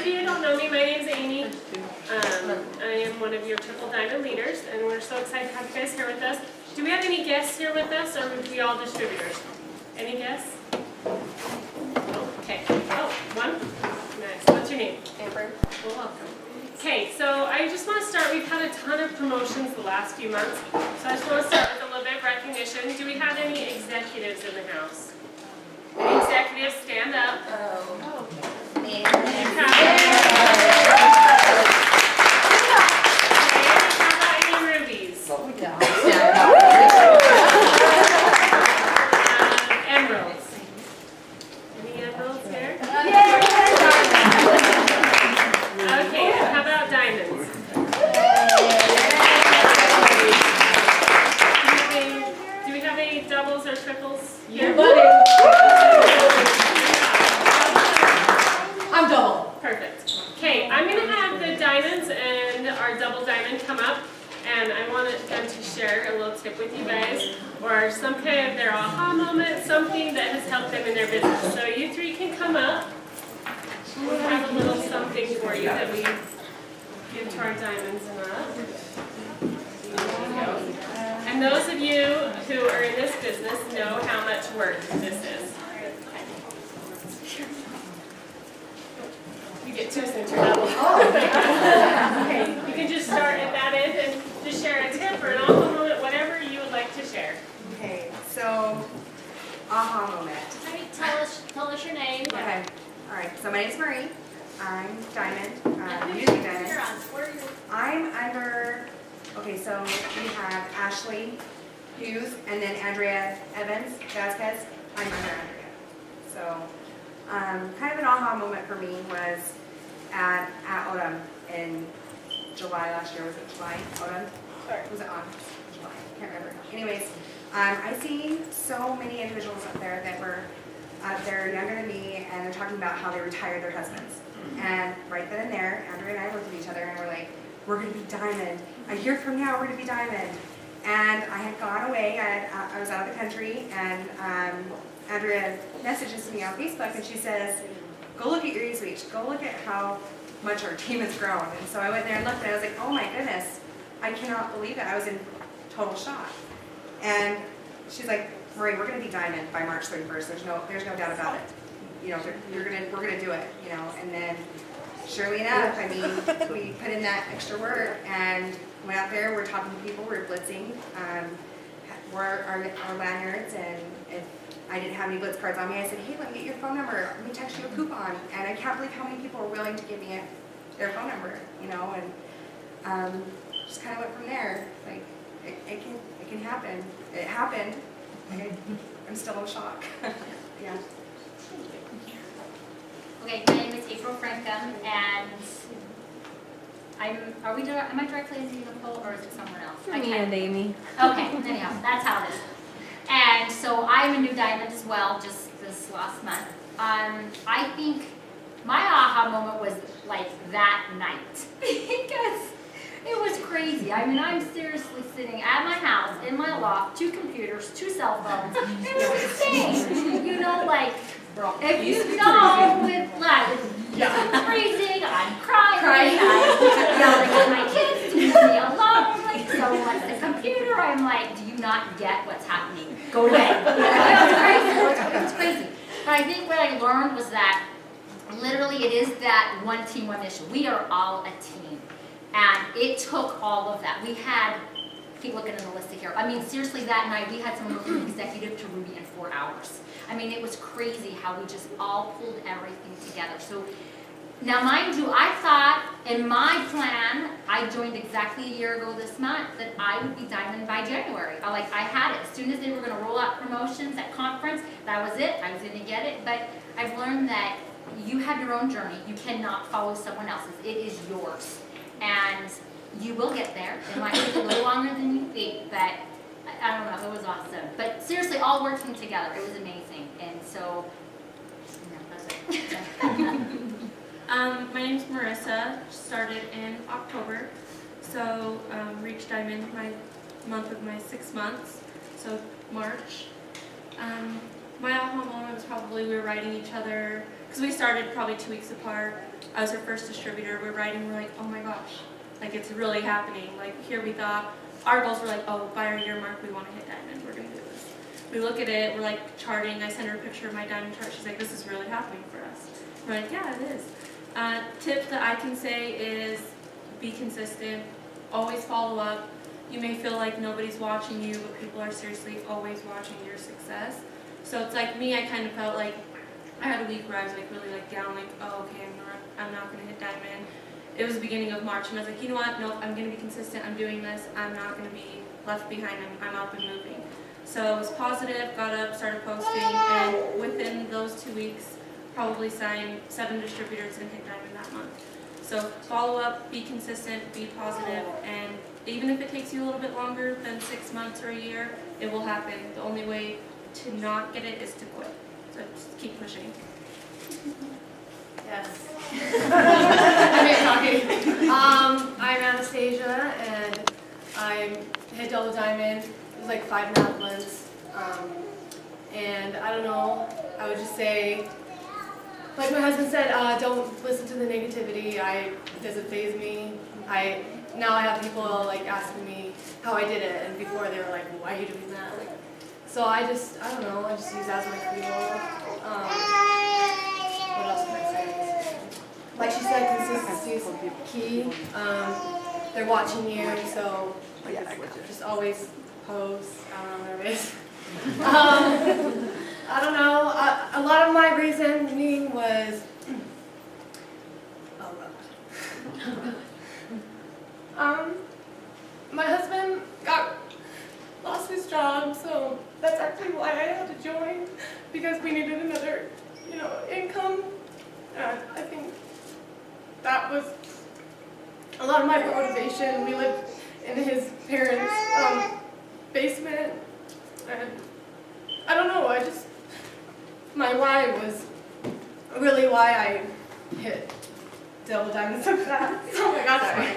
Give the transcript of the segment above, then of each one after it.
of you who don't know me, my name's Amy. I am one of your Triple Diamond leaders, and we're so excited to have you guys here with us. Do we have any guests here with us, or would we all distributors? Any guests? Okay. Oh, one? Nice. What's your name? Amber. Well, welcome. Okay, so I just want to start. We've had a ton of promotions the last few months, so I just want to start with a little bit of recognition. Do we have any executives in the house? Any executives? Stand up. Oh. Okay, how about any rubies? Emeralds. Any emeralds here? Okay, how about diamonds? Do we have any doubles or triples here? I'm double. Perfect. Okay, I'm going to have the diamonds and our double diamond come up, and I wanted them to share a little tip with you guys, or some kind of their aha moment, something that has helped them in their business. So you three can come up. We'll have a little something for you that we give to our diamonds and up. And those of you who are in this business know how much work this is. You get two cents or double. Okay, you can just start at that end and just share a tip or an aha moment, whatever you would like to share. Okay, so aha moment. Tell us your name. Okay. All right. So my name's Marie. I'm Diamond. Music Diamond. I'm under. Okay, so we have Ashley Hughes and then Andrea Evans Vasquez. I'm under Andrea. So kind of an aha moment for me was at Odom in July last year. Was it July? Odom? Was it August? July? I can't remember. Anyways, I see so many individuals up there that were they're younger than me, and they're talking about how they retired their husbands. And right then and there, Andrea and I looked at each other and we're like, we're going to be Diamond. A year from now, we're going to be Diamond. And I had gone away. I was out of the country, and Andrea messages me on Facebook, and she says, go look at your e-switch. Go look at how much our team has grown. And so I went there and looked, and I was like, oh my goodness, I cannot believe it. I was in total shock. And she's like, Marie, we're going to be Diamond by March 31st. There's no doubt about it. You know, we're gonna do it. You know, and then surely enough, I mean, we put in that extra work and went out there. We're talking to people. We're blitzing. We're our lanyards, and if I didn't have any blitz cards on me, I said, hey, let me get your phone number. Let me text you a coupon. And I can't believe how many people are willing to give me their phone number. You know, and just kind of went from there. Like it can happen. It happened. I'm still in shock. Yeah. Okay, my name is April Frankham, and am I directly into Nicole, or is it someone else? Me and Amy. Okay, anyhow, that's how it is. And so I'm a new diamond as well, just this last month. I think my aha moment was like that night, because it was crazy. I mean, I'm seriously sitting at my house, in my loft, 2 computers, 2 cell phones. It was insane. You know, like, if you know, with like, I'm freezing, I'm crying, I'm yelling at my kids to leave me alone. Like, so like the computer, I'm like, do you not get what's happening? Go away. It was crazy. But I think what I learned was that literally it is that one team, one mission. We are all a team. And it took all of that. We had, keep looking at the list here. I mean, seriously, that night we had someone from executive to Ruby in 4 hours. I mean, it was crazy how we just all pulled everything together. So now, mind you, I thought in my plan, I joined exactly a year ago this month, that I would be Diamond by January. I had it. As soon as they were going to roll out promotions at conference, that was it. I was going to get it. But I've learned that you have your own journey. You cannot follow someone else's. It is yours. And you will get there. It might take a little longer than you think, but I don't know, it was awesome. But seriously, all working together, it was amazing. And so, yeah, that's it. My name's Marissa, started in October, so reached Diamond my month of my 6 months, so March. My aha moment was probably we were writing each other, because we started probably 2 weeks apart. I was her first distributor. We're writing, we're like, oh my gosh, like it's really happening. Like here we thought, our goals were like, oh, by our year mark, we want to hit diamond, we're going to do this. We look at it, we're like charting, I send her a picture of my diamond chart, she's like, this is really happening for us. We're like, yeah, it is. Tip that I can say is be consistent, always follow up. You may feel like nobody's watching you, but people are seriously always watching your success. So it's like me, I kind of felt like I had a week where I was like really like down, like, oh, okay, I'm not gonna hit diamond. It was the beginning of March, and I was like, you know what, nope, I'm gonna be consistent, I'm doing this, I'm not gonna be left behind, I'm up and moving. So I was positive, got up, started posting, and within those 2 weeks, probably signed 7 distributors and hit diamond that month. So follow up, be consistent, be positive, and even if it takes you a little bit longer than 6 months or a year, it will happen. The only way to not get it is to quit. So just keep pushing. Yes. I'm Anastasia, and I hit double diamond. It was like 5.5 months. And I don't know, I would just say, like my husband said, don't listen to the negativity. It doesn't faze me. Now I have people like asking me how I did it, and before they were like, well, why are you doing that? Like, so I don't know, I just use that as my fuel. What else can I say? Like she said, consistency is key. They're watching you, so just always post. I don't know, nervous. I don't know. A lot of my reasoning was, oh God. My husband lost his job, so that's actually why I had to join, because we needed another, income. I think that was a lot of my motivation. We lived in his parents' basement, and I don't know, my why was really why I hit double diamond so fast. Oh my God, sorry.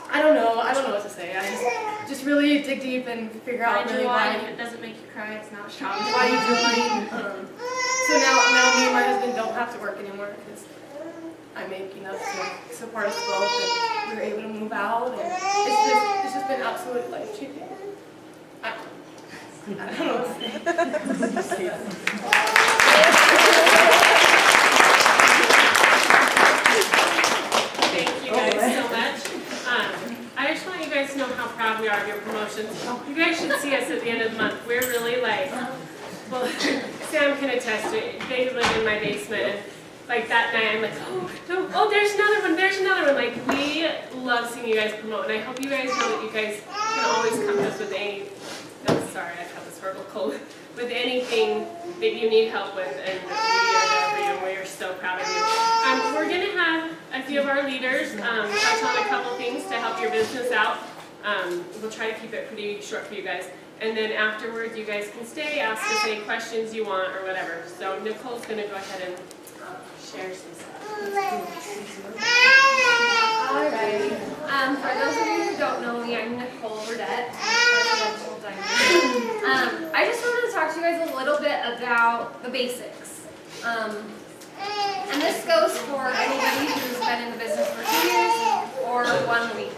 I don't know what to say. I just really dig deep and figure out really why. If it doesn't make you cry, it's not strong. Why you joined. So now me and my husband don't have to work anymore because I make enough to support us both, and we were able to move out, and it's just been absolutely life changing. I don't know what to say. Thank you guys so much. I just want you guys to know how proud we are of your promotions. You guys should see us at the end of the month. We're really like, well, Sam can attest to it. They live in my basement, and like that night I'm like, oh, there's another one, there's another one. Like, we love seeing you guys promote, and I hope you guys know that you guys can always come to us with sorry, I got this horrible cold, with anything that you need help with, and we are there for you, and we are so proud of you. We're going to have a few of our leaders touch on a couple things to help your business out. We'll try to keep it pretty short for you guys. And then afterwards, you guys can stay, ask us any questions you want or whatever. So Nicole's going to go ahead and share some stuff. Alrighty. For those of you who don't know me, I'm Nicole Burdett. I just wanted to talk to you guys a little bit about the basics. And this goes for anybody who's been in the business for 2 years or 1 week.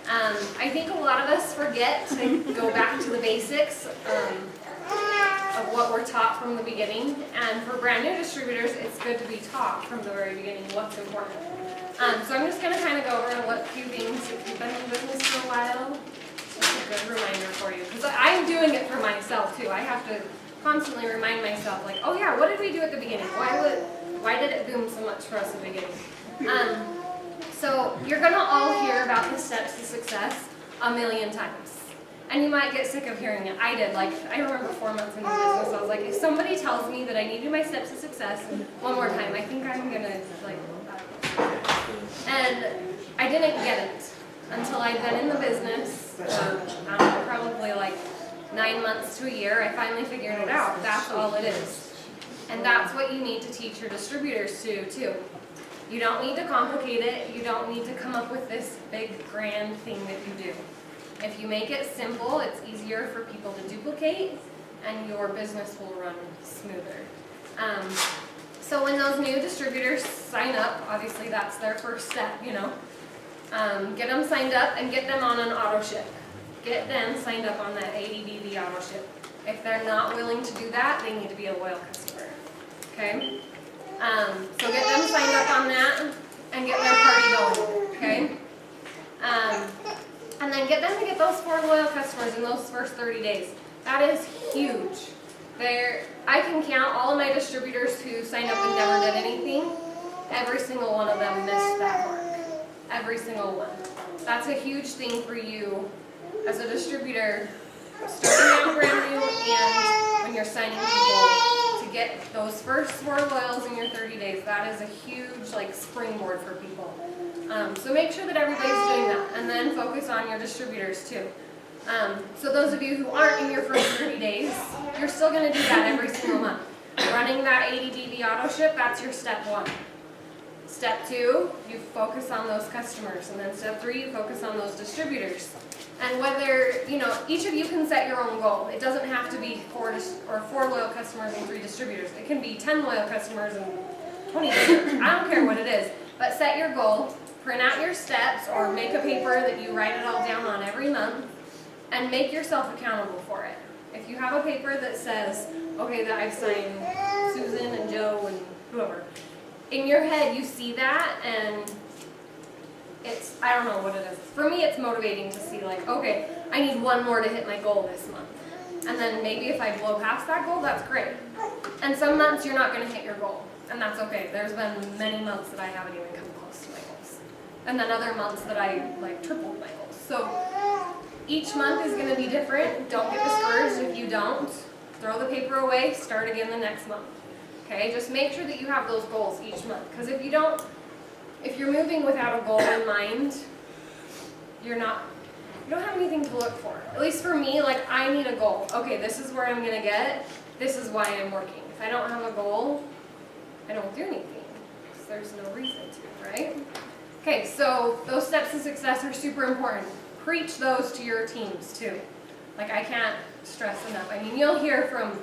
I think a lot of us forget to go back to the basics of what we're taught from the beginning. And for brand new distributors, it's good to be taught from the very beginning what's important. So I'm just going to kind of go over a few things. If you've been in business for a while, it's a good reminder for you. Because I'm doing it for myself too. I have to constantly remind myself, like, oh yeah, what did we do at the beginning? Why did it boom so much for us at the beginning? So you're going to all hear about the steps to success a million times. And you might get sick of hearing it. I did. Like, I remember 4 months into business, I was like, if somebody tells me that I need to do my steps to success one more time, I think I'm going to, like, and I didn't get it until I'd been in the business, I don't know, probably like 9 months to a year. I finally figured it out. That's all it is. And that's what you need to teach your distributors to do, too. You don't need to complicate it. You don't need to come up with this big, grand thing that you do. If you make it simple, it's easier for people to duplicate, and your business will run smoother. So when those new distributors sign up, obviously that's their first step, you know. Get them signed up and get them on an auto ship. Get them signed up on that ADBV auto ship. If they're not willing to do that, they need to be a loyal customer. Okay? So get them signed up on that and get their party going. Okay? And then get them to get those 4 loyal customers in those first 30 days. That is huge. I can count all of my distributors who signed up and never did anything. Every single one of them missed that mark. Every single one. That's a huge thing for you as a distributor, starting out brand new and when you're signing people to get those first 4 loyals in your 30 days. That is a huge like springboard for people. So make sure that everybody's doing that, and then focus on your distributors too. So those of you who aren't in your first 30 days, you're still going to do that every single month. Running that ADBV auto ship, that's your step 1. Step 2, you focus on those customers, and then step 3, you focus on those distributors. And whether, you know, each of you can set your own goal. It doesn't have to be 4 loyal customers and 3 distributors. It can be 10 loyal customers and 20 distributors. I don't care what it is, but set your goal, print out your steps, or make a paper that you write it all down on every month, and make yourself accountable for it. If you have a paper that says, okay, that I've signed Susan and Joe and whoever, in your head you see that, and it's, I don't know what it is. For me, it's motivating to see like, okay, I need 1 more to hit my goal this month. And then maybe if I blow past that goal, that's great. And some months you're not going to hit your goal, and that's okay. There's been many months that I haven't even come close to my goals. And then other months that I like tripled my goals. So each month is going to be different. Don't get discouraged if you don't. Throw the paper away, start again the next month. Okay, just make sure that you have those goals each month. Because if you're moving without a goal in mind, you don't have anything to look for. At least for me, like I need a goal. Okay, this is where I'm going to get. This is why I'm working. If I don't have a goal, I don't do anything. Because there's no reason to, right? Okay, so those steps to success are super important. Preach those to your teams too. Like I can't stress enough. I mean, you'll hear from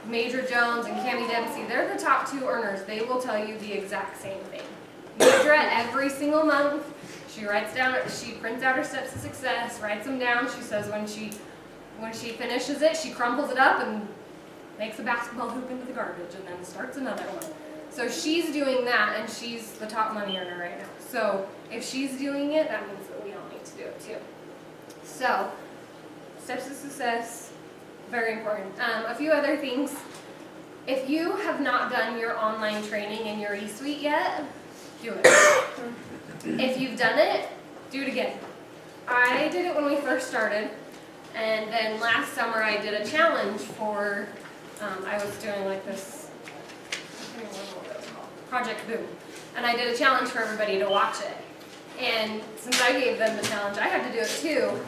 Major Jones and Cammie Dempsey. They're the top 2 earners. They will tell you the exact same thing. Major, every single month, she prints out her steps to success, writes them down. She says when she finishes it, she crumples it up and makes a basketball hoop into the garbage and then starts another one. So she's doing that, and she's the top money earner right now. So if she's doing it, that means that we all need to do it too. So steps to success, very important. A few other things. If you have not done your online training in your eSuite yet, do it. If you've done it, do it again. I did it when we first started, and then last summer I did a challenge for, I was doing like this, I can't remember what it was called, Project Boom. And I did a challenge for everybody to watch it. And since I gave them the challenge, I had to do it too.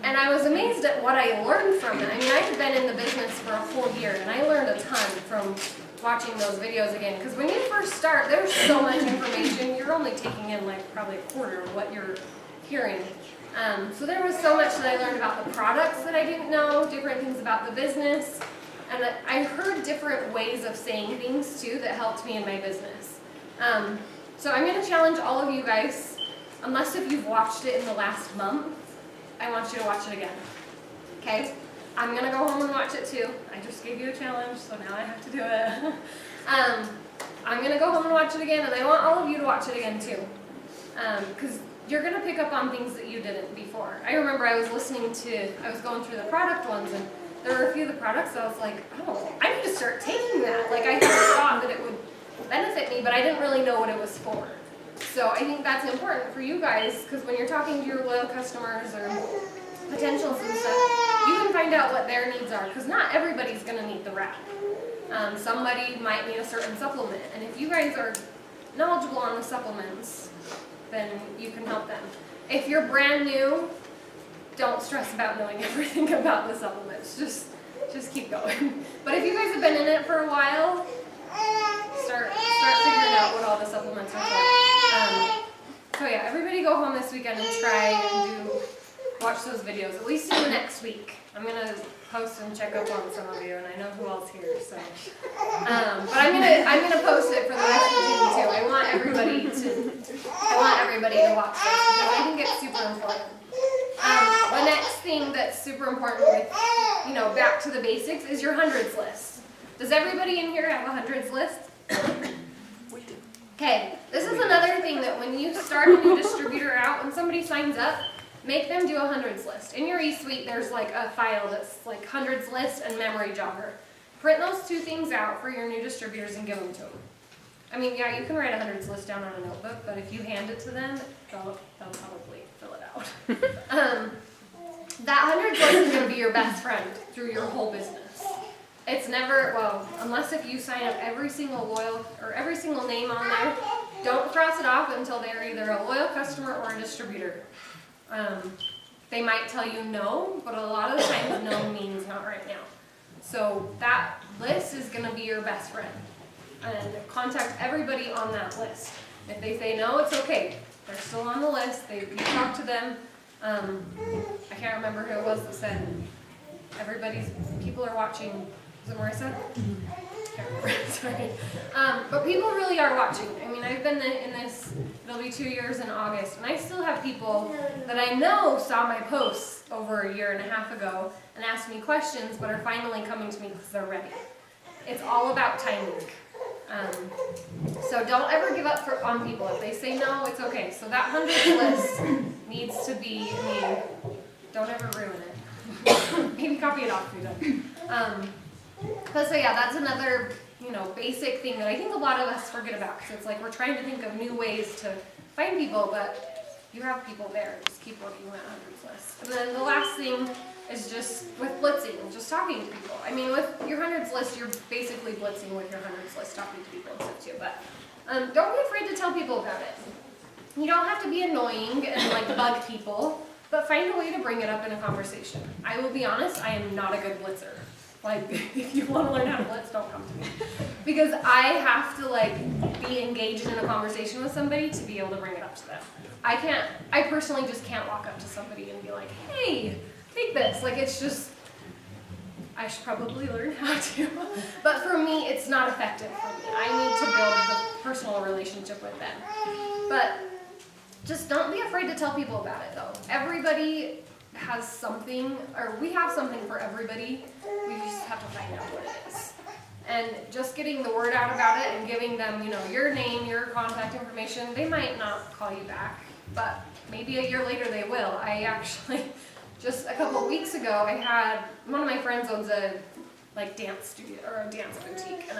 And I was amazed at what I learned from it. I mean, I had been in the business for a whole year, and I learned a ton from watching those videos again. Because when you first start, there's so much information. You're only taking in like probably a quarter of what you're hearing. So there was so much that I learned about the products that I didn't know, different things about the business. And I heard different ways of saying things too that helped me in my business. So I'm going to challenge all of you guys, unless if you've watched it in the last month, I want you to watch it again. Okay? I'm going to go home and watch it too. I just gave you a challenge, so now I have to do it. I'm going to go home and watch it again, and I want all of you to watch it again too. Because you're going to pick up on things that you didn't before. I remember I was going through the product ones, and there were a few of the products that I was like, oh, I need to start taking that. Like I thought that it would benefit me, but I didn't really know what it was for. So I think that's important for you guys, because when you're talking to your loyal customers or potentials and stuff, you can find out what their needs are, because not everybody's going to need the wrap. Somebody might need a certain supplement, and if you guys are knowledgeable on the supplements, then you can help them. If you're brand new, don't stress about knowing everything about the supplements. Just keep going. But if you guys have been in it for a while, start figuring out what all the supplements are for. So yeah, everybody go home this weekend and try and do watch those videos, at least in the next week. I'm gonna post and check up on some of you, and I know who else here, so. But I'm gonna post it for the rest of the team too. I want everybody to watch this because I think it's super important. The next thing that's super important with, back to the basics is your hundreds list. Does everybody in here have a hundreds list? Okay, this is another thing that when you start a new distributor out, when somebody signs up, make them do a hundreds list. In your eSuite, there's like a file that's like hundreds list and memory jogger. Print those two things out for your new distributors and give them to them. I mean, yeah, you can write a hundreds list down on a notebook, but if you hand it to them, they'll probably fill it out. That hundreds list is going to be your best friend through your whole business. It's never, unless if you sign up every single name on there, don't cross it off until they're either a loyal customer or a distributor. They might tell you no, but a lot of the times no means not right now. So that list is going to be your best friend. And contact everybody on that list. If they say no, it's okay. They're still on the list. You talk to them. I can't remember who it was that said people are watching. Was it Marissa? Can't remember. Sorry. But people really are watching. I mean, I've been in this, it'll be 2 years in August, and I still have people that I know saw my posts over a year and a half ago and asked me questions, but are finally coming to me because they're ready. It's all about timing. So don't ever give up on people. If they say no, it's okay. So that 100 list needs to be, don't ever ruin it. Maybe copy it off if you don't. So yeah, that's another, basic thing that I think a lot of us forget about. Because it's like we're trying to think of new ways to find people, but you have people there. Just keep working on that hundreds list. And then the last thing is just with blitzing, just talking to people. I mean, with your hundreds list, you're basically blitzing with your hundreds list, talking to people and stuff too. But don't be afraid to tell people about it. You don't have to be annoying and bug people, but find a way to bring it up in a conversation. I will be honest, I am not a good blitzer. If you want to learn how to blitz, don't come to me. Because I have to be engaged in a conversation with somebody to be able to bring it up to them. I personally just can't walk up to somebody and be like, hey, take this. It's just, I should probably learn how to. But for me, it's not effective for me. I need to build the personal relationship with them. But just don't be afraid to tell people about it though. Everybody has something, or we have something for everybody. We just have to find out what it is. And just getting the word out about it and giving them, your name, your contact information. They might not call you back, but maybe a year later they will. I actually, just a couple of weeks ago, I had, one of my friends owns a dance studio, or a dance boutique, and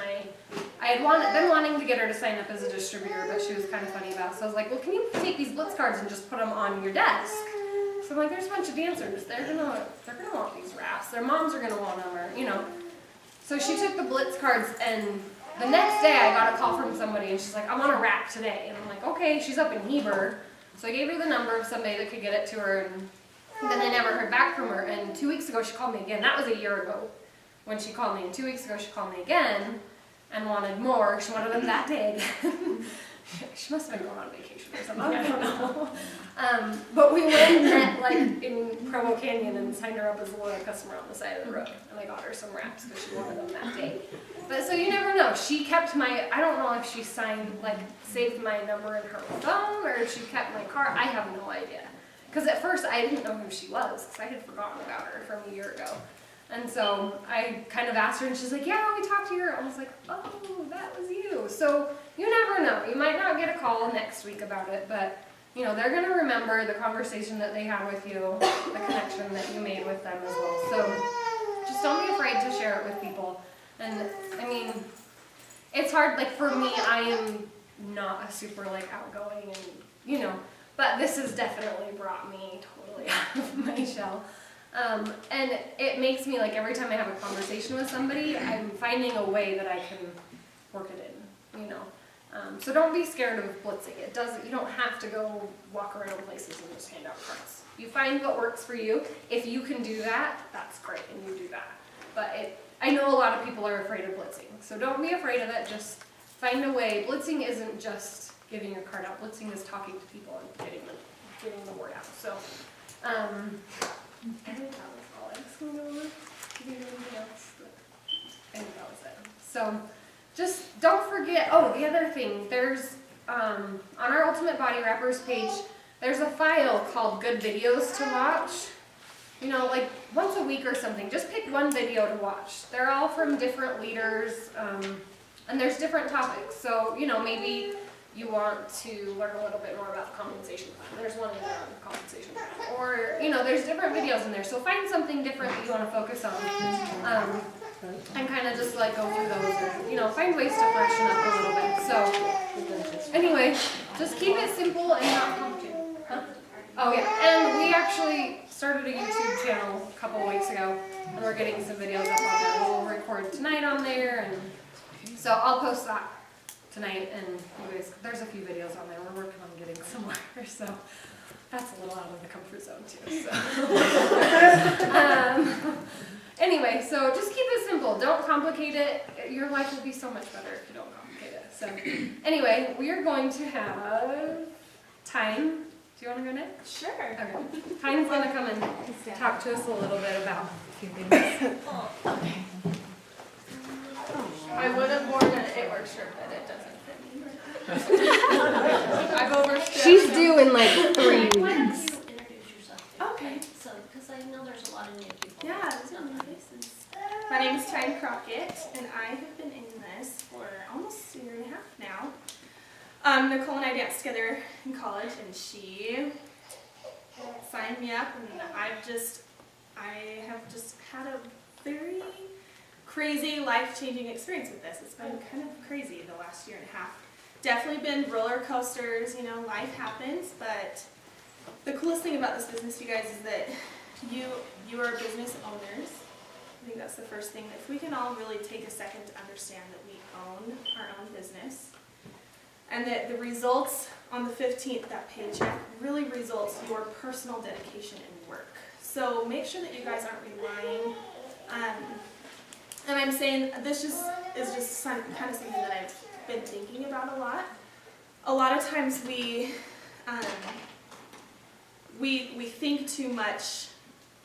I had been wanting to get her to sign up as a distributor, but she was kind of funny about it. So I was like, well, can you take these blitz cards and just put them on your desk? So I'm like, there's a bunch of dancers. They're gonna want these wraps. Their moms are gonna want them, or So she took the blitz cards, and the next day I got a call from somebody, and she's like, I'm on a wrap today. And I'm like, okay, she's up in Heber. So I gave her the number of somebody that could get it to her, and then I never heard back from her. And 2 weeks ago she called me again. That was a year ago when she called me. And 2 weeks ago she called me again and wanted more. She wanted them that day again. She must have been going on vacation or something. I don't know. But we went and met in Provo Canyon and signed her up as a loyal customer on the side of the road. And I got her some wraps because she wanted them that day. But so you never know. She kept I don't know if she saved my number in her phone or if she kept my card. I have no idea. Because at first I didn't know who she was because I had forgotten about her from a year ago. And so I kind of asked her and she's like, yeah, we talked to her. I was like, oh, that was you. So you never know. You might not get a call next week about it, but they're going to remember the conversation that they had with you, the connection that you made with them as well. So just don't be afraid to share it with people. And I mean, it's hard. For me, I am not a super outgoing and, but this has definitely brought me totally out of my shell. And it makes me every time I have a conversation with somebody, I'm finding a way that I can work it in, So don't be scared of blitzing. You don't have to go walk around places and just hand out cards. You find what works for you. If you can do that, that's great, and you do that. But I know a lot of people are afraid of blitzing, so don't be afraid of it. Just find a way. Blitzing isn't just giving your card out. Blitzing is talking to people and getting the word out. So I think that was all I was going to go over. Did you have anything else? I think that was it. So just don't forget, oh, the other thing, there's, on our Ultimate Body Wrappers page, there's a file called Good Videos to Watch. You know, like once a week or something, just pick one video to watch. They're all from different leaders, and there's different topics. So, you know, maybe you want to learn a little bit more about the compensation plan. There's one in there on the compensation plan. Or, you know, there's different videos in there. So find something different that you want to focus on. And kind of just like go through those and, you know, find ways to freshen up a little bit. So anyway, just keep it simple and not complicated. Huh? Oh yeah, and we actually started a YouTube channel a couple of weeks ago, and we're getting some videos up on there. We'll record tonight on there, and so I'll post that tonight. And you guys, there's a few videos on there. We're working on getting somewhere, so that's a little out of the comfort zone too. So anyway, so just keep it simple. Don't complicate it. Your life will be so much better if you don't complicate it. So anyway, we are going to have time. Do you want to go next? Sure. Okay. Tyne's going to come and talk to us a little bit about a few things. I would have worn an It Works shirt, but it doesn't fit me. I've overstepped. She's due in like 3 Why weeks. don't you introduce yourself? Okay. So, because I know there's a lot of new people. Yeah. So, My name is Tyne Crockett, and I have been in this for almost a year and a half now. Nicole and I danced together in college, and she signed me up, and I have just had a very crazy, life-changing experience with this. It's been kind of crazy the last year and a half. Definitely been roller coasters, you know, life happens, but the coolest thing about this business, you guys, is that you are business owners. I think that's the first thing. If we can all really take a second to understand that we own our own business, and that the results on the 15th, that paycheck, really results your personal dedication and work. So make sure that you guys aren't relying, and I'm saying this is just kind of something that I've been thinking about a lot. A lot of times we think too much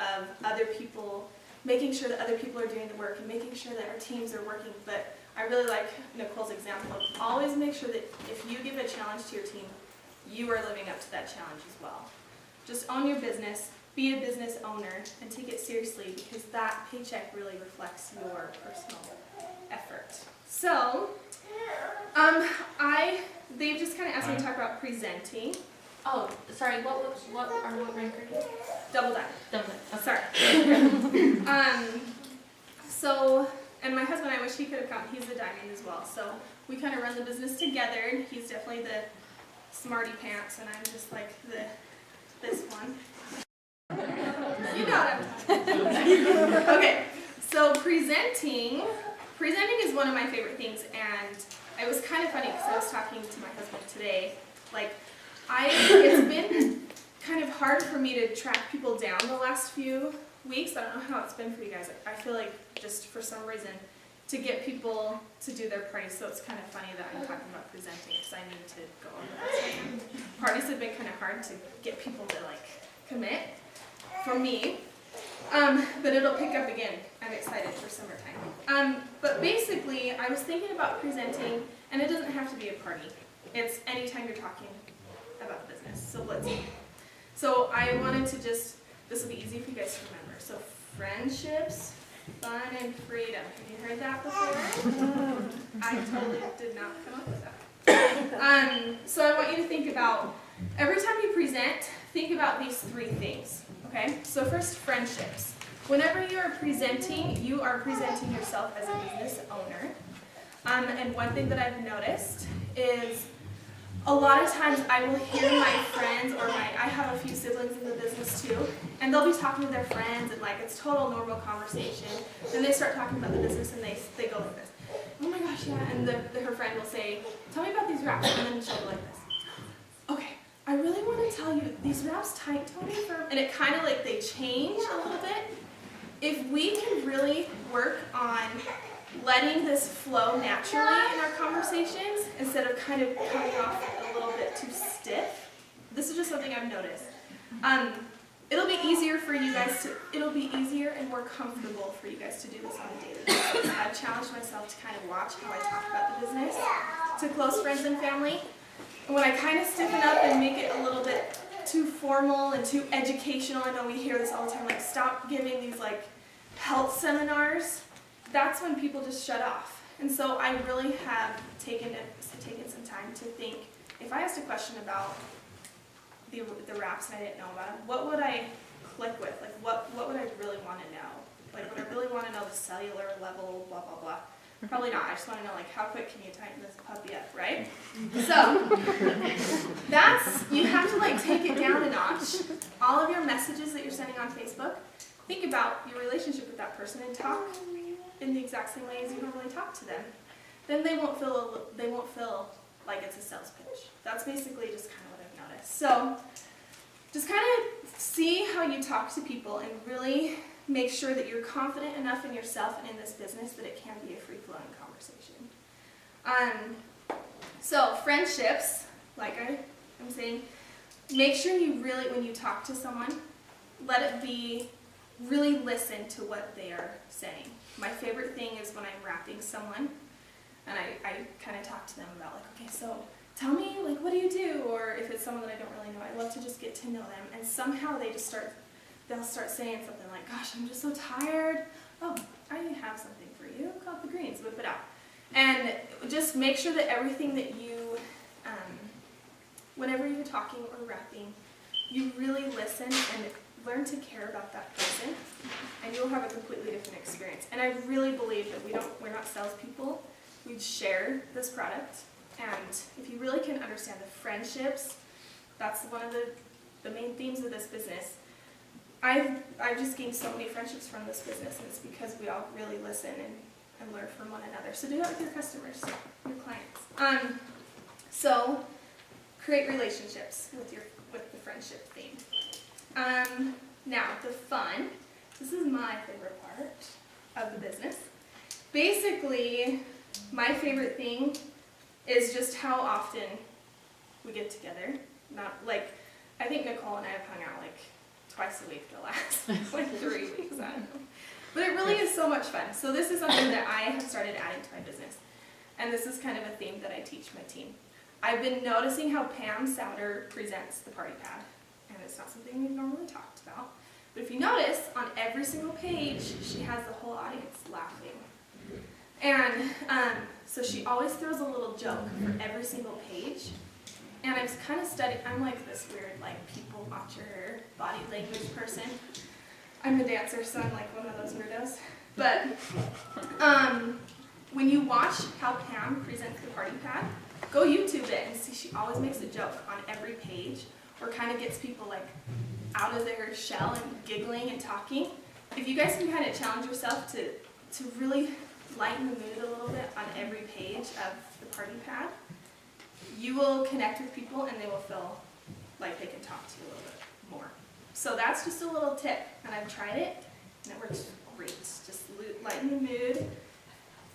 of other people, making sure that other people are doing the work and making sure that our teams are working, but I really like Nicole's example. Always make sure that if you give a challenge to your team, you are living up to that challenge as well. Just own your business, be a business owner, and take it seriously, because that paycheck really reflects your personal effort. So, they've just kind of asked me to talk about presenting. Oh, sorry, what rank are you? Double dime. Double. Sorry. So, and my husband, I wish he could have come. He's a diamond as well. So we kind of run the business together, and he's definitely the smarty pants, and I'm just like this one. You know what I'm talking about. Okay, so presenting is one of my favorite things, and it was kind of funny because I was talking to my husband today. Like, it's been kind of hard for me to track people down the last few weeks. I don't know how it's been for you guys. I feel like just for some reason to get people to do their parties, so it's kind of funny that I'm talking about presenting because I need to go over this. Parties have been kind of hard to get people to like commit for me, but it'll pick up again. I'm excited for summertime. But basically, I was thinking about presenting, and it doesn't have to be a party. It's anytime you're talking about business. So I wanted to this will be easy for you guys to remember. So friendships, fun, and freedom. Have you heard that before? I totally did not come up with that. So I want you to think about, every time you present, think about these 3 things, okay? So first, friendships. Whenever you are presenting yourself as a business owner. And one thing that I've noticed is a lot of times I will hear my friends, or I have a few siblings in the business too, and they'll be talking to their friends, and like it's total normal conversation. Then they start talking about the business, and they go like this. Oh my gosh, yeah. And her friend will say, tell me about these wraps, and then she'll go like this. Okay, I really want to tell you, these wraps tight, Tony, and it kind of like they change a little bit. If we can really work on letting this flow naturally in our conversations instead of kind of coming off a little bit too stiff. This is just something I've noticed. it'll be easier for you guys to, it'll be easier and more comfortable for you guys to do this on a daily basis. I've challenged myself to kind of watch how I talk about the business to close friends and family. And when I kind of stiffen up and make it a little bit too formal and too educational, I know we hear this all the time, like stop giving these like health seminars, that's when people just shut off. And so I really have taken some time to think, if I asked a question about the wraps and I didn't know about them, what would I click with? Like what would I really want to know? Like would I really want to know the cellular level, blah, blah, blah? Probably not. I just want to know like how quick can you tighten this puppy up, right? So that's, you have to like take it down a notch. All of your messages that you're sending on Facebook, think about your relationship with that person and talk in the exact same way as you normally talk to them. Then they won't feel like it's a sales pitch. That's basically just kind of what I've noticed. So just kind of see how you talk to people and really make sure that you're confident enough in yourself and in this business that it can be a free-flowing conversation. So friendships, like I'm saying, make sure you really, when you talk to someone, let it be, really listen to what they are saying. My favorite thing is when I'm wrapping someone, and I kind of talk to them about like, okay, so tell me, like, what do you do? Or if it's someone that I don't really know, I love to just get to know them. And somehow they'll start saying something like, gosh, I'm just so tired. Oh, I have something for you called the greens, whip it out. And just make sure that everything that you, whenever you're talking or wrapping, you really listen and learn to care about that person, and you'll have a completely different experience. And I really believe that we're not salespeople. We share this product, and if you really can understand the friendships, that's one of the main themes of this business. I've just gained so many friendships from this business, and it's because we all really listen and learn from one another. So do that with your customers, your clients. So create relationships with the friendship theme. Now the fun. This is my favorite part of the business. Basically, my favorite thing is just how often we get together. Not like, I think Nicole and I have hung out like twice a week the last like 3 weeks, I don't know. But it really is so much fun. So this is something that I have started adding to my business. And this is kind of a theme that I teach my team. I've been noticing how Pam Souder presents the party pad. And it's not something we've normally talked about. But if you notice, on every single page, she has the whole audience laughing. And so she always throws a little joke for every single page. And I've kind of studied, I'm like this weird like people watcher, body language person. I'm a dancer, so I'm like one of those weirdos. But when you watch how Pam presents the party pad, go YouTube it and see she always makes a joke on every page, or kind of gets people like out of their shell and giggling and talking. If you guys can kind of challenge yourself to really lighten the mood a little bit on every page of the party pad, you will connect with people and they will feel like they can talk to you a little bit more. So that's just a little tip, and I've tried it and it works great. Just lighten the mood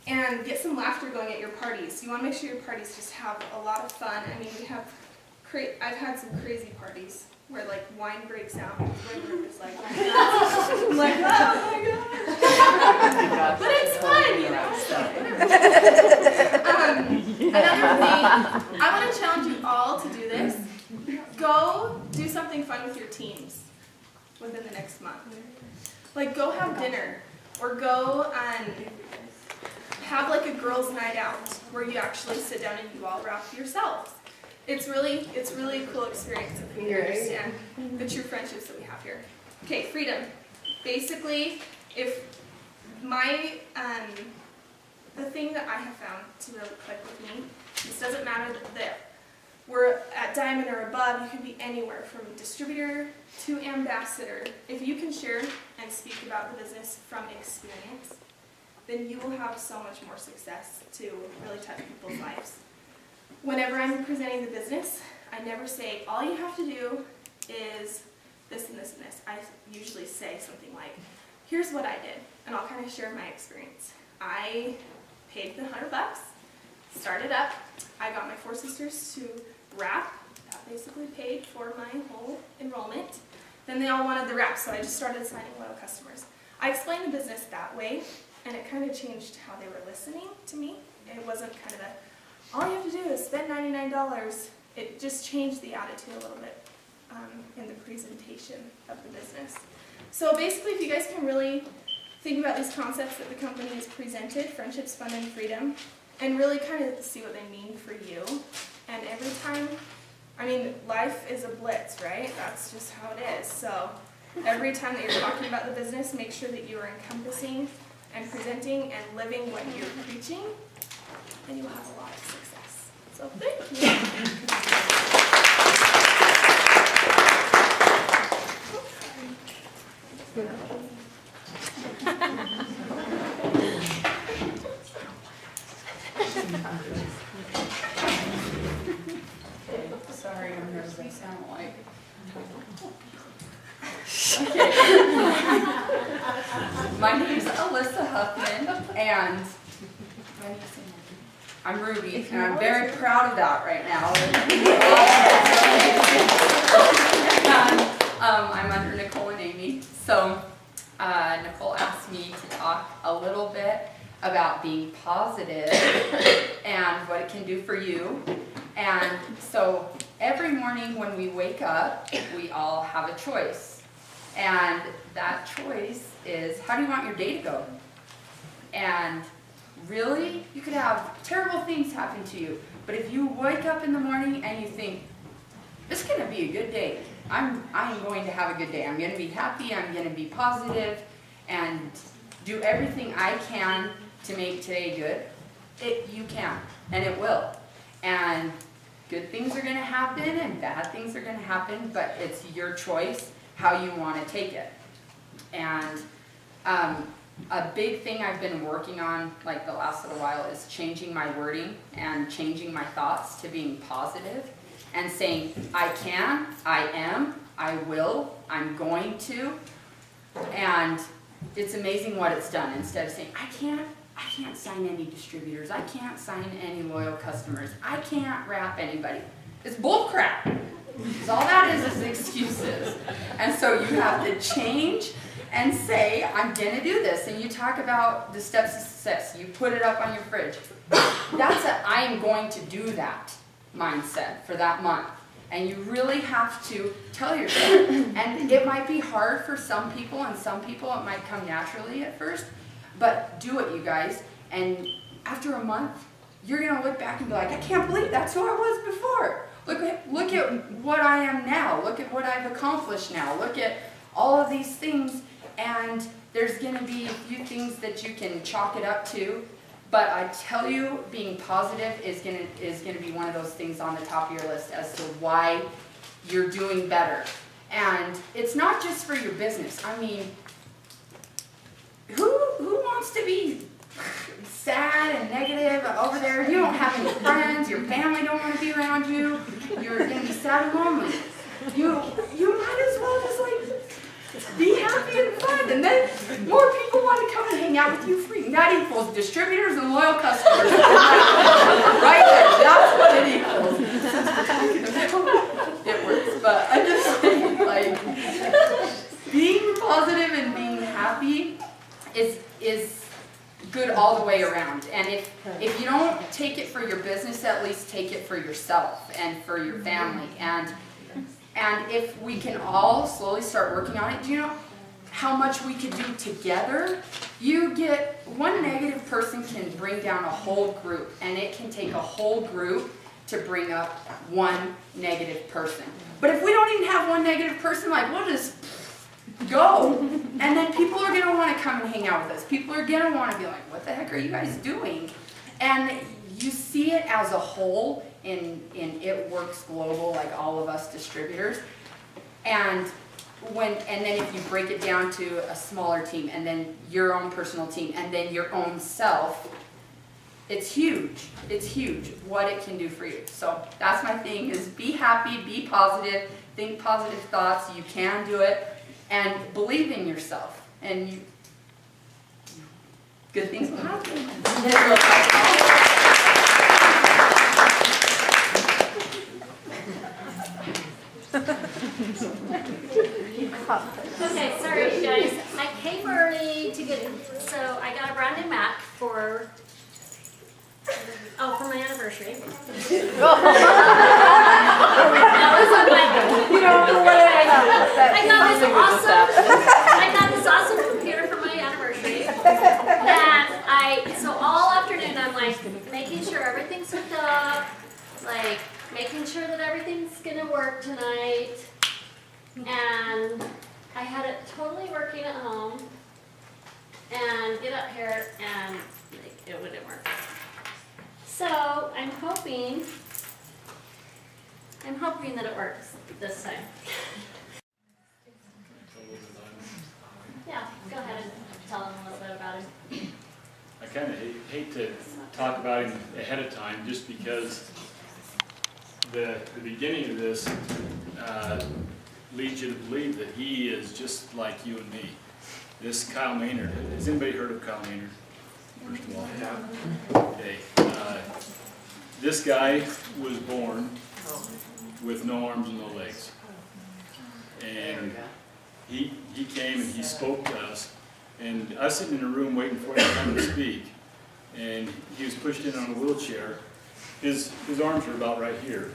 and get some laughter going at your parties. You want to make sure your parties just have a lot of fun. I mean, I've had some crazy parties where like wine breaks out and the group is like, I'm like, oh my god. But it's fun, you know. So. Another thing, I want to challenge you all to do this. Go do something fun with your teams within the next month. Like go have dinner, or go have like a girls' night out where you actually sit down and you all wrap yourselves. It's really a cool experience if you understand the true friendships that we have here. Okay, freedom. Basically, if the thing that I have found to really click with me, this doesn't matter that we're at Diamond or above, you can be anywhere from distributor to ambassador. If you can share and speak about the business from experience, then you will have so much more success to really touch people's lives. Whenever I'm presenting the business, I never say, all you have to do is this and this and this. I usually say something like, here's what I did, and I'll kind of share my experience. I paid the $100, started up, I got my 4 sisters to wrap, that basically paid for my whole enrollment. Then they all wanted the wraps, so I just started signing loyal customers. I explained the business that way, and it kind of changed how they were listening to me. It wasn't kind of all you have to do is spend $99. It just changed the attitude a little bit in the presentation of the business. So basically, if you guys can really think about these concepts that the company has presented, friendships, fun, and freedom, and really kind of see what they mean for you. And every time, I mean, life is a blitz, right? That's just how it is. So every time that you're talking about the business, make sure that you are encompassing and presenting and living what you're preaching, and you will have a lot of success. So thank you. Sorry, I'm nervous. I sound like. Okay. My name's Alyssa Huffman, and I'm Ruby, and I'm very proud of that right now. And, I'm under Nicole and Amy. So Nicole asked me to talk a little bit about being positive and what it can do for you. And so every morning when we wake up, we all have a choice. And that choice is, how do you want your day to go? And really, you could have terrible things happen to you. But if you wake up in the morning and you think, this is going to be a good day. I'm going to have a good day. I'm going to be happy. I'm going to be positive and do everything I can to make today good. You can, and it will. And good things are going to happen and bad things are going to happen, but it's your choice how you want to take it. And a big thing I've been working on like the last little while is changing my wording and changing my thoughts to being positive and saying, I can, I am, I will, I'm going to. And it's amazing what it's done. Instead of saying, I can't sign any distributors, I can't sign any loyal customers, I can't wrap anybody. It's bull crap. Because all that is excuses. And so you have to change and say, I'm gonna do this. And you talk about the steps to success. You put it up on your fridge. That's a I am going to do that mindset for that month. And you really have to tell yourself. And it might be hard for some people, and some people it might come naturally at first. But do it, you guys. And after a month, you're gonna look back and be like, I can't believe that's who I was before. Look at what I am now. Look at what I've accomplished now. Look at all of these things. And there's going to be a few things that you can chalk it up to. But I tell you, being positive is going to be one of those things on the top of your list as to why you're doing better. And it's not just for your business. I mean, who wants to be sad and negative over there? You don't have any friends, your family don't want to be around you, you're going to be sad and lonely. You might as well just like be happy and fun, and then more people want to come and hang out with you free. That equals distributors and loyal customers. Right there, that's what it equals. It works, but I'm just saying, like, being positive and being happy is good all the way around. And if you don't take it for your business, at least take it for yourself and for your family. And if we can all slowly start working on it, do you know how much we could do together? You get one negative person can bring down a whole group, and it can take a whole group to bring up one negative person. But if we don't even have one negative person, like, we'll just go. And then people are going to want to come and hang out with us. People are going to want to be like, what the heck are you guys doing? And you see it as a whole in It Works Global, like all of us distributors. And then if you break it down to a smaller team, and then your own personal team, and then your own self, it's huge. It's huge what it can do for you. So that's my thing, is be happy, be positive, think positive thoughts. You can do it. And believe in yourself, and good things will happen. Oh, for my anniversary. You don't know what it is. I got this awesome computer for my anniversary. And so all afternoon I'm like making sure everything's hooked up, like making sure that everything's gonna work tonight. And I had it totally working at home. And get up here and like, it wouldn't work. So I'm hoping that it works this time. Yeah, go ahead and tell them a little bit about him. I kind of hate to talk about him ahead of time just because the beginning of this leads you to believe that he is just like you and me. This Kyle Maynard, has anybody heard of Kyle Maynard? First of all, yeah. Okay. This guy was born with no arms and no legs. And he came and he spoke to us. And I was sitting in a room waiting for him to come to speak. And he was pushed in on a wheelchair. His arms were about right here.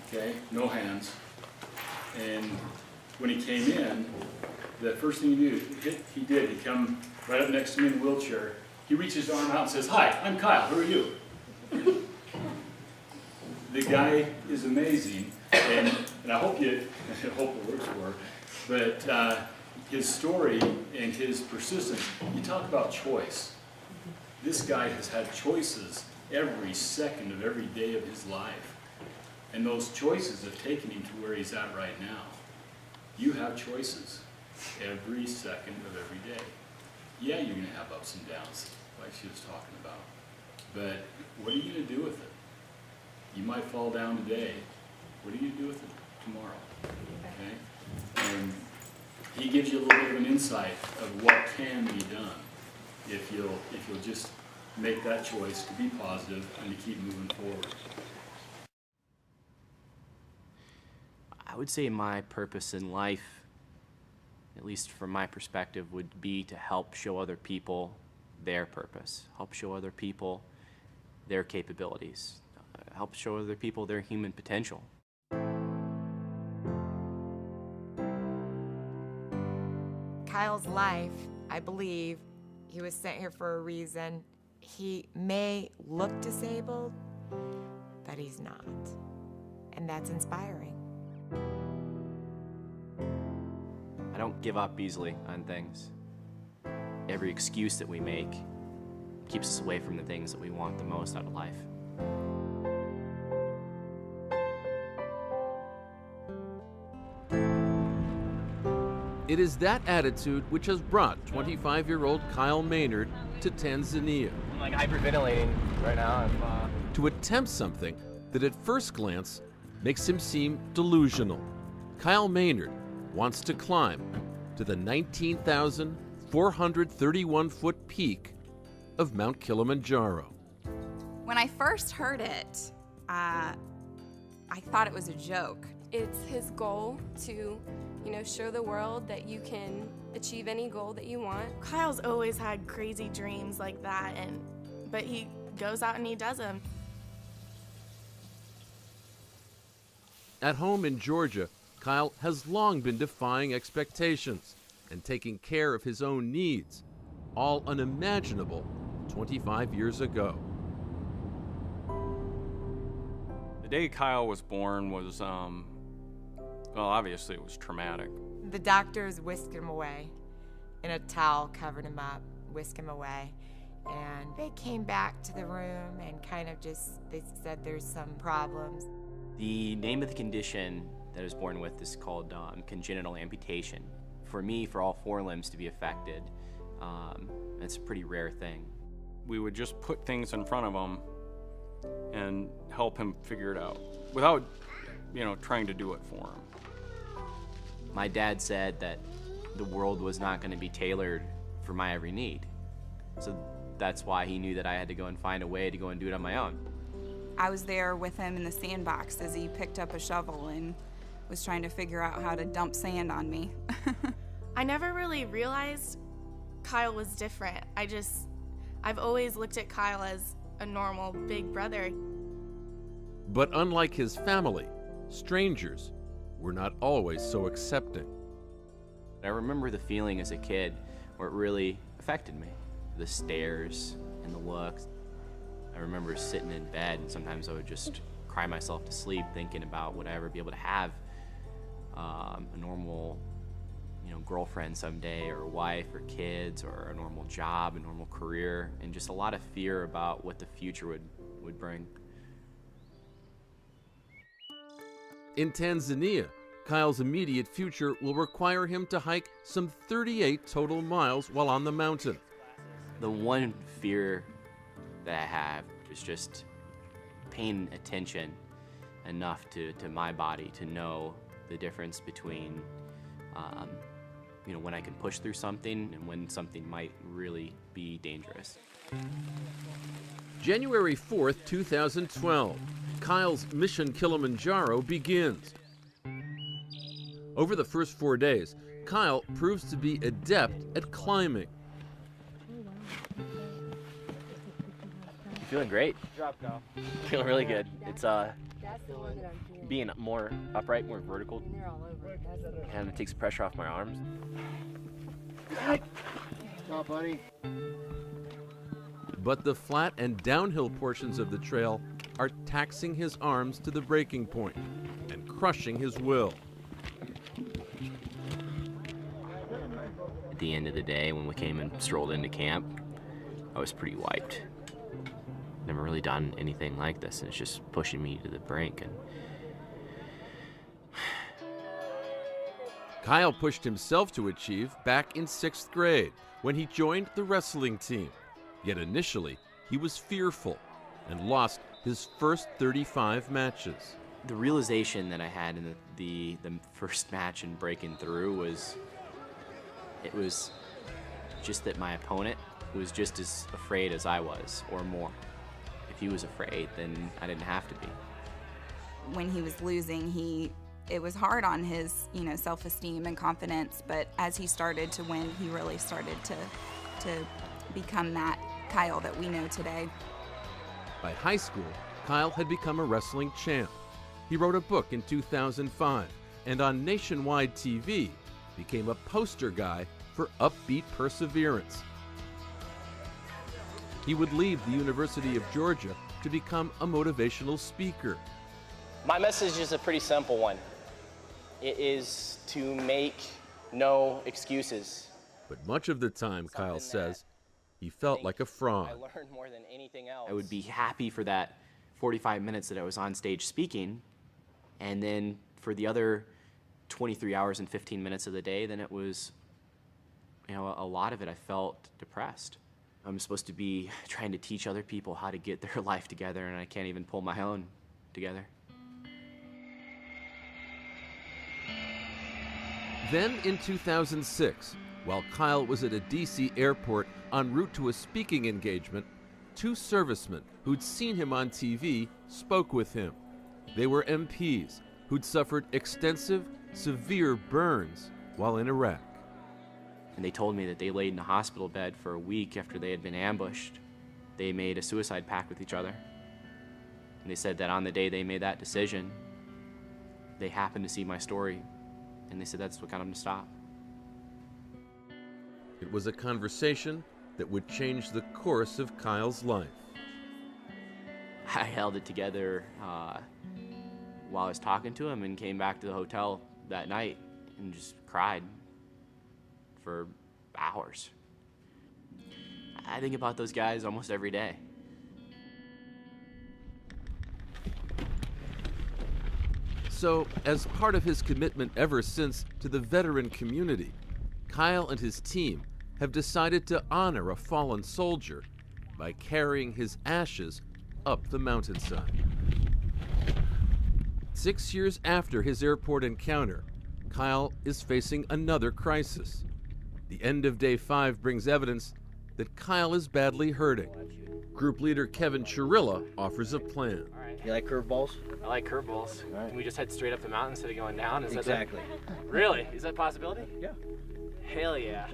Okay, no hands. And when he came in, the first thing he did, he come right up next to me in the wheelchair. He reaches his arm out and says, "Hi, I'm Kyle, who are you?" The guy is amazing, and I hope it works for her. But his story and his persistence, you talk about choice. This guy has had choices every second of every day of his life. And those choices have taken him to where he's at right now. You have choices every second of every day. Yeah, you're going to have ups and downs, like she was talking about. But what are you going to do with it? You might fall down today. What are you going to do with it tomorrow? Okay? And he gives you a little bit of an insight of what can be done if you'll just make that choice to be positive and to keep moving forward. I would say my purpose in life, at least from my perspective, would be to help show other people their purpose, help show other people their capabilities, help show other people their human potential. Kyle's life, I believe, he was sent here for a reason. He may look disabled, but he's not. And that's inspiring. I don't give up easily on things. Every excuse that we make keeps us away from the things that we want the most out of life. It is that attitude which has brought 25-year-old Kyle Maynard to Tanzania. I'm like hyperventilating right now. To attempt something that at first glance makes him seem delusional. Kyle Maynard wants to climb to the 19,431-foot peak of Mount Kilimanjaro. When I first heard it, I thought it was a joke. It's his goal to, show the world that you can achieve any goal that you want. Kyle's always had crazy dreams like that, but he goes out and he does them. At home in Georgia, Kyle has long been defying expectations and taking care of his own needs, all unimaginable 25 years ago. The day Kyle was born was, obviously it was traumatic. The doctors whisked him away in a towel, covered him up, whisked him away. And they came back to the room and they said there's some problems. The name of the condition that I was born with is called congenital amputation. For me, for all four limbs to be affected, it's a pretty rare thing. We would just put things in front of him and help him figure it out without, trying to do it for him. My dad said that the world was not going to be tailored for my every need. So that's why he knew that I had to go and find a way to go and do it on my own. I was there with him in the sandbox as he picked up a shovel and was trying to figure out how to dump sand on me. I never really realized Kyle was different. I've always looked at Kyle as a normal big brother. But unlike his family, strangers were not always so accepting. I remember the feeling as a kid where it really affected me. The stares and the looks. I remember sitting in bed and sometimes I would just cry myself to sleep thinking about would I ever be able to have a normal girlfriend someday, or a wife, or kids, or a normal job, a normal career, and just a lot of fear about what the future would bring. In Tanzania, Kyle's immediate future will require him to hike some 38 total miles while on the mountain. The one fear that I have is just paying attention enough to my body to know the difference between when I can push through something and when something might really be dangerous. January 4th, 2012, Kyle's Mission Kilimanjaro begins. Over the first 4 days, Kyle proves to be adept at climbing. Feeling great. Feeling really good. It's being more upright, more vertical, and it takes pressure off my arms. Good job, buddy. But the flat and downhill portions of the trail are taxing his arms to the breaking point and crushing his will. At the end of the day, when we came and strolled into camp, I was pretty wiped. Never really done anything like this, and it's just pushing me to the brink. And Kyle pushed himself to achieve back in 6th grade when he joined the wrestling team. Yet initially, he was fearful and lost his first 35 matches. The realization that I had in the first match and breaking through was just that my opponent was just as afraid as I was, or more. If he was afraid, then I didn't have to be. When he was losing, it was hard on his, self-esteem and confidence, but as he started to win, he really started to become that Kyle that we know today. By high school, Kyle had become a wrestling champ. He wrote a book in 2005, and on nationwide TV, became a poster guy for upbeat perseverance. He would leave the University of Georgia to become a motivational speaker. My message is a pretty simple one. It is to make no excuses. But much of the time, Kyle says, he felt like a I fraud. learned more than anything else. I would be happy for that 45 minutes that I was on stage speaking, and then for the other 23 hours and 15 minutes of the day, then it was, a lot of it I felt depressed. I'm supposed to be trying to teach other people how to get their life together, and I can't even pull my own together. Then in 2006, while Kyle was at a DC airport en route to a speaking engagement, 2 servicemen who'd seen him on TV spoke with him. They were MPs who'd suffered extensive, severe burns while in Iraq. And they told me that they laid in a hospital bed for a week after they had been ambushed. They made a suicide pact with each other. And they said that on the day they made that decision, they happened to see my story, and they said that's what got them to stop. It was a conversation that would change the course of Kyle's life. I held it together while I was talking to him and came back to the hotel that night and just cried for hours. I think about those guys almost every day. So, as part of his commitment ever since to the veteran community, Kyle and his team have decided to honor a fallen soldier by carrying his ashes up the mountainside. 6 years after his airport encounter, Kyle is facing another crisis. The end of day 5 brings evidence that Kyle is badly hurting. Group leader Kevin Chirilla offers a plan. You like curveballs? I like curveballs. All right. Can we just head straight up the mountain instead of going down? Exactly. Really? Is that a possibility? Yeah. Hell yeah.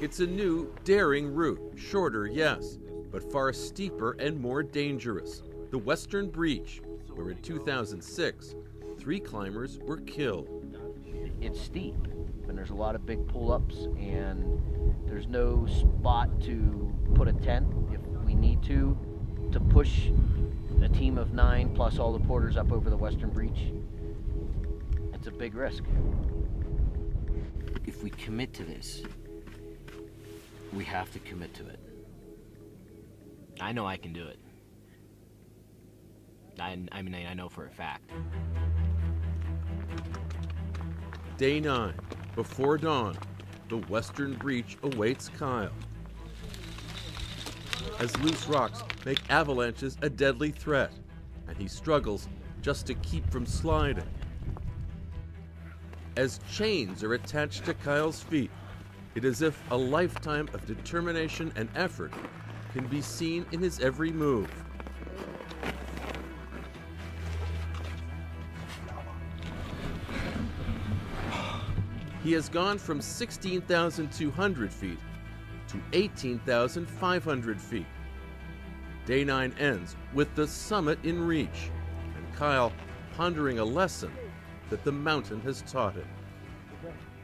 It's a new, daring route. Shorter, yes, but far steeper and more dangerous, the Western Breach, where in 2006, 3 climbers were killed. It's steep, and there's a lot of big pull-ups, and there's no spot to put a tent if we need to push a team of 9 plus all the porters up over the Western Breach. It's a big risk. If we commit to this, we have to commit to it. I know I can do it. I know for a fact. Day 9, before dawn, the Western Breach awaits Kyle. As loose rocks make avalanches a deadly threat, and he struggles just to keep from sliding. As chains are attached to Kyle's feet, it is as if a lifetime of determination and effort can be seen in his every move. He has gone from 16,200 feet to 18,500 feet. Day 9 ends with the summit in reach, and Kyle pondering a lesson that the mountain has taught him.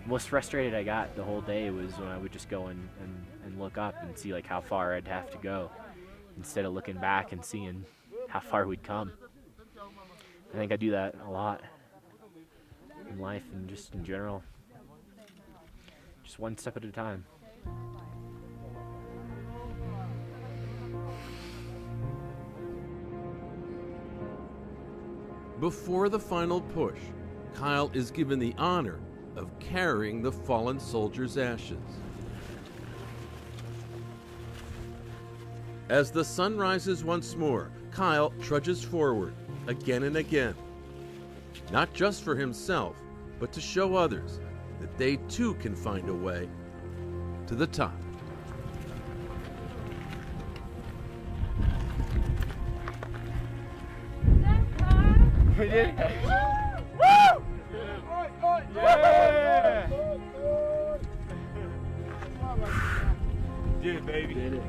Most frustrated I got the whole day was when I would just go and look up and see like how far I'd have to go, instead of looking back and seeing how far we'd come. I think I do that a lot in life and just in general. Just one step at a time. Before the final push, Kyle is given the honor of carrying the fallen soldier's ashes. As the sun rises once more, Kyle trudges forward again and again, not just for himself, but to show others that they too can find a way to the top. We did it. Woo! Yeah! Did it, baby. Did it.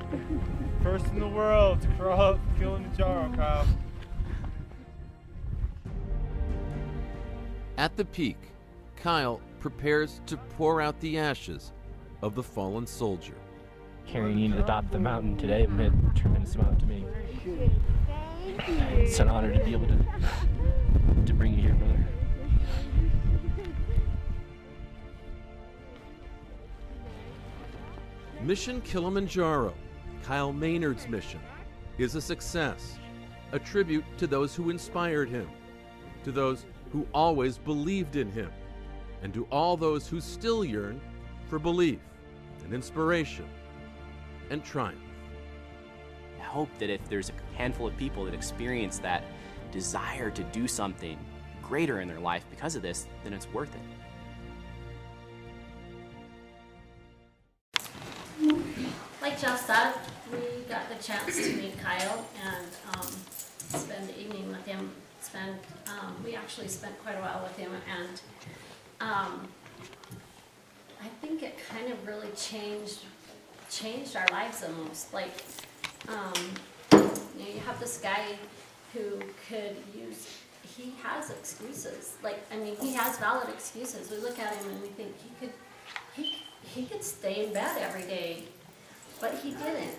First in the world to crawl up Kilimanjaro, Kyle. At the peak, Kyle prepares to pour out the ashes of the fallen soldier. Carrying you to the top of the mountain today meant a tremendous amount to me. It's an honor to be able to bring you here, brother. Mission Kilimanjaro, Kyle Maynard's mission, is a success, a tribute to those who inspired him, to those who always believed in him, and to all those who still yearn for belief and inspiration and triumph. I hope that if there's a handful of people that experience that desire to do something greater in their life because of this, then it's worth it. Like Jeff said, we got the chance to meet Kyle and spend the evening with him. We actually spent quite a while with him, and I think it kind of really changed our lives almost. Like, you have this guy who could use. He has excuses. Like, I mean, he has valid excuses. We look at him and we think he could stay in bed every day. But he didn't,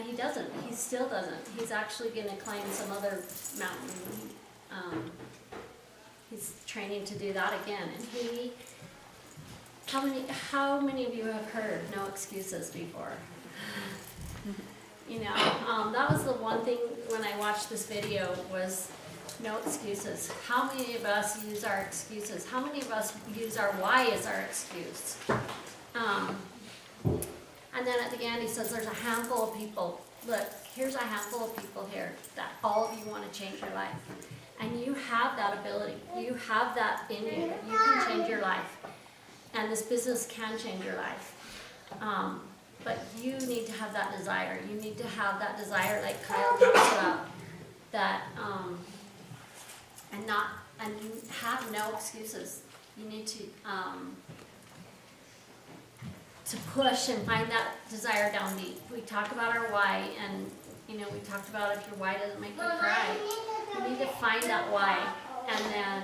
he doesn't, he still doesn't. He's actually gonna climb some other mountain. He's training to do that again. And how many of you have heard no excuses before? You know, that was the one thing when I watched this video was no excuses. How many of us use our excuses? How many of us use our why as our excuse? And then at the end he says there's a handful of people. Look, here's a handful of people here that all of you want to change your life. And you have that ability. You have that in you. You can change your life. And this business can change your life. But you need to have that desire. You need to have that desire like Kyle talks about. That, and you have no excuses. You need to to push and find that desire down deep. We talk about our why, and you know, we talked about if your why doesn't make you cry, you need to find that why, and then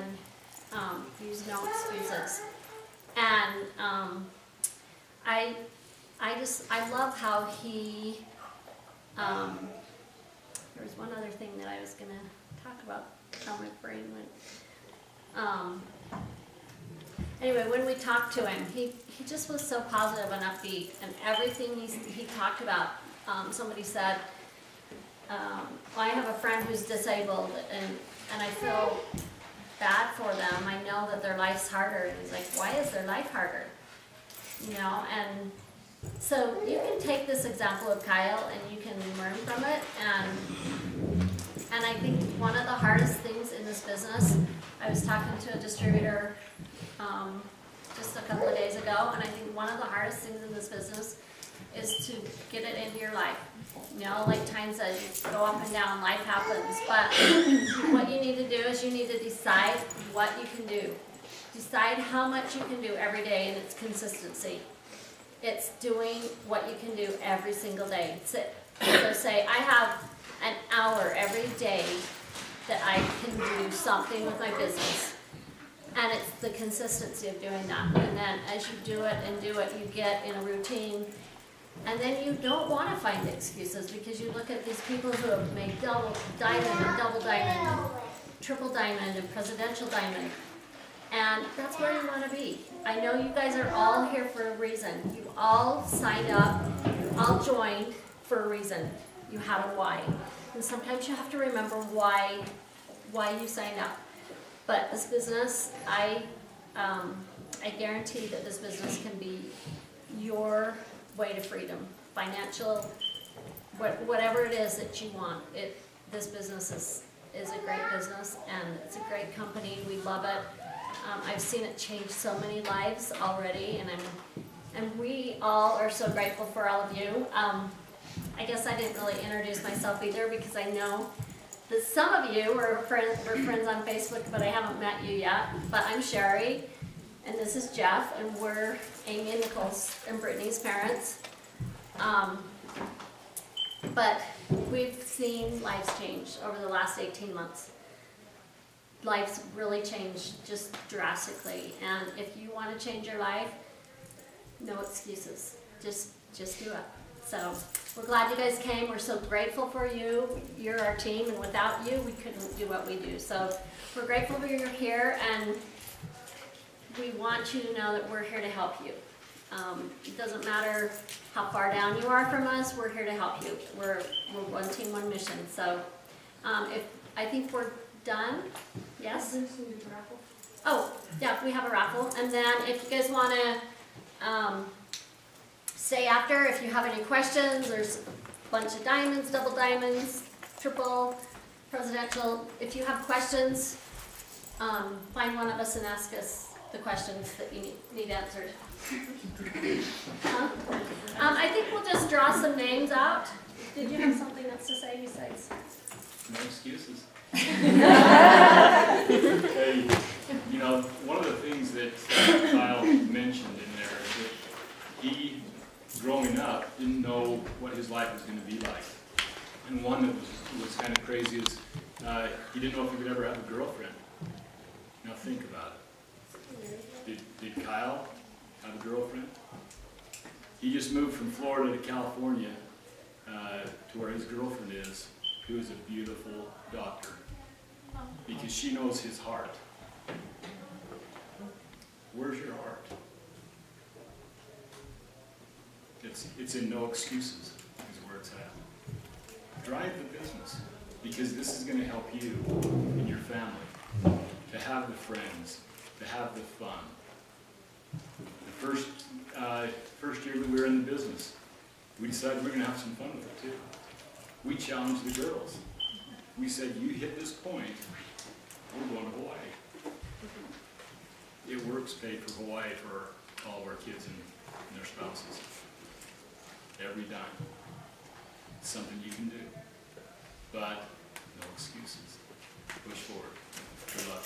use no excuses. And I love how he. There was one other thing that I was gonna talk about. How my brain went. Anyway, when we talked to him, he just was so positive and upbeat, and everything he talked about. Somebody said, well, I have a friend who's disabled, and I feel bad for them. I know that their life's harder. And he's like, why is their life harder? You know, and so you can take this example of Kyle and you can learn from it. And I think one of the hardest things in this business, I was talking to a distributor just a couple of days ago, and I think one of the hardest things in this business is to get it into your life. You know, like Tyne said, you go up and down, life happens. But what you need to do is you need to decide what you can do. Decide how much you can do every day, and it's consistency. It's doing what you can do every single day. So say, I have an hour every day that I can do something with my business. And it's the consistency of doing that. And then as you do it and do it, you get in a routine. And then you don't want to find excuses, because you look at these people who have made double diamond and double diamond and triple diamond and presidential diamond. And that's where you want to be. I know you guys are all here for a reason. You all signed up, you all joined for a reason. You have a why. And sometimes you have to remember why you signed up. But this business, I guarantee that this business can be your way to freedom, financial, whatever it is that you want. This business is a great business, and it's a great company. We love it. I've seen it change so many lives already, and we all are so grateful for all of you. I guess I didn't really introduce myself either, because I know that some of you were friends on Facebook, but I haven't met you yet. But I'm Sherry, and this is Jeff, and we're Amy and Nicole's and Brittany's parents. But we've seen lives change over the last 18 months. Life's really changed just drastically, and if you want to change your life, no excuses. Just do it. So we're glad you guys came. We're so grateful for you. You're our team, and without you, we couldn't do what we do. So we're grateful that you're here, and we want you to know that we're here to help you. It doesn't matter how far down you are from us, we're here to help you. We're one team, one mission. So I think we're done. Yes? Oh, yeah, we have a raffle. And then if you guys want to stay after, if you have any questions, there's a bunch of diamonds, double diamonds, triple, presidential. If you have questions, find one of us and ask us the questions that you need answered. I think we'll just draw some names out. Did you have something else to say besides? No excuses. Hey, you know, one of the things that Kyle mentioned in there is that he, growing up, didn't know what his life was going to be like. And one that was kind of crazy is he didn't know if he would ever have a girlfriend. Now think about it. Did Kyle have a girlfriend? He just moved from Florida to California to where his girlfriend is, who is a beautiful doctor, because she knows his heart. Where's your heart? It's in no excuses, is where it's at. Drive the business, because this is going to help you and your family to have the friends, to have the fun. The first year that we were in the business, we decided we're going to have some fun with it too. We challenged the girls. We said, you hit this point, we're going to Hawaii. It works paid for Hawaii for all of our kids and their spouses. Every dime. It's something you can do. But no excuses. Push forward. Good luck.